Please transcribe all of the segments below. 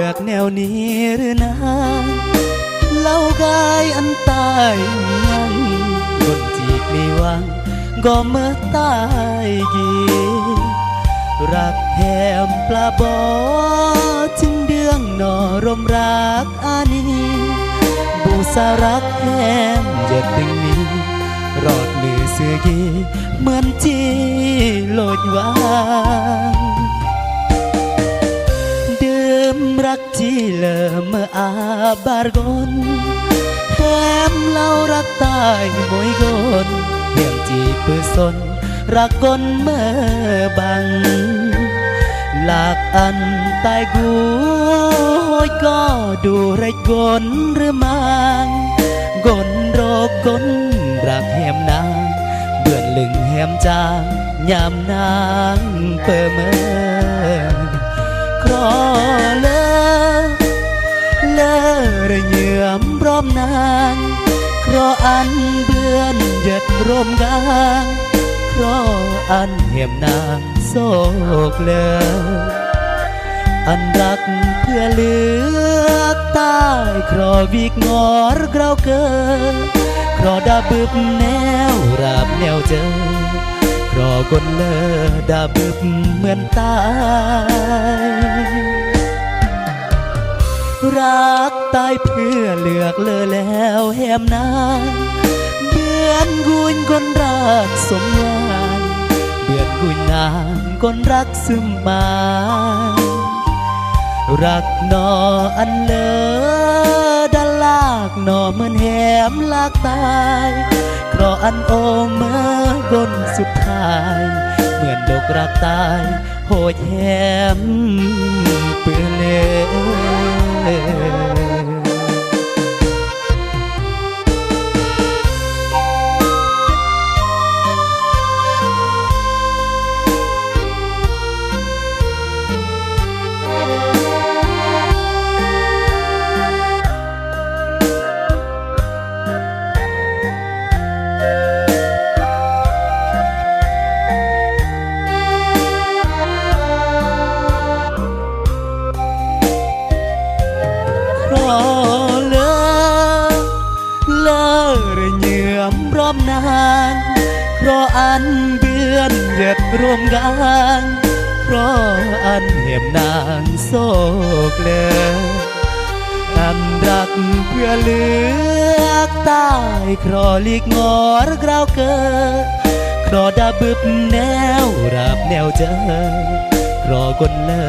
อกแนวนี้หรือนางเล่ากายอันตายยังคนจีบมีหวังก็เมื่อตายกีรักแหมปลาบอจึงเดืองนอรมรักอานีบูสารักแหมเย็ดตึงนี้รอดมือเสือกีเหมือนจีโลดวางเดิมรักจีเลอเมื่ออาบาร์กอนแหมเล่ารักตายมวยกอนเหี่ยมจีปือสนรักกนเมื่อบังหลากอันตายกูโหยก็ดูไรกนหรือมังกนโรคกนรักแหมนางเบื่อลึงแหมจางยามนางเปิเมื่อครอเลอระเยื่อมพร้อมนางครออันเบื่อนหยัดร่มกางครออันเหี่ยมนางโศกเลออันรักเพื่อเลือกตายครอวิกงอรเกราเกอครอดาบึบแนวราบแนวเจอครอกนเลอดาบึบเหมือนตายรักตายเพื่อเลือกเลอแล้วแหมนางเบือนกุญคนรักสมหวังเบือนกุญนางคนรักซึมมารักนออันเลอดันลากนอเหมือนแหมลากตายครออันโอเมื่อกนสุดท้ายเหมือนดกรักตายโหดแหมเปื้อนเลพร้อมนางเพราะอันเบือนเย็ดรวมกันเพราะอันเหี่ยมนางโศกเลออันรักเพื่อเลือกตายครอลีกงอรเกราวเกอครอดาบึบแนวราบแนวเจอครอกนเลอ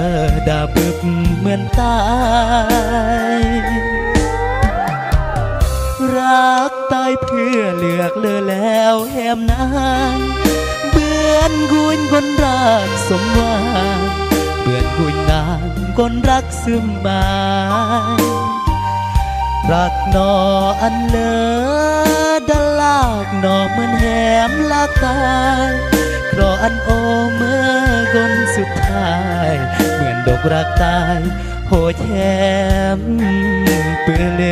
ดาบึบเหมือนตายรักตายเพื่อเลือกเลอแล้วแหมนางเบือนกุญคนรักสมหวังเบือนกุญนางคนรักซึมมารักนออันเลอดันลากนอเหมือนแหมลากตายเพราะอันโอเมื่อกนสุดท้ายเหมือนดกรักตายโหดแหมเปื้อนเล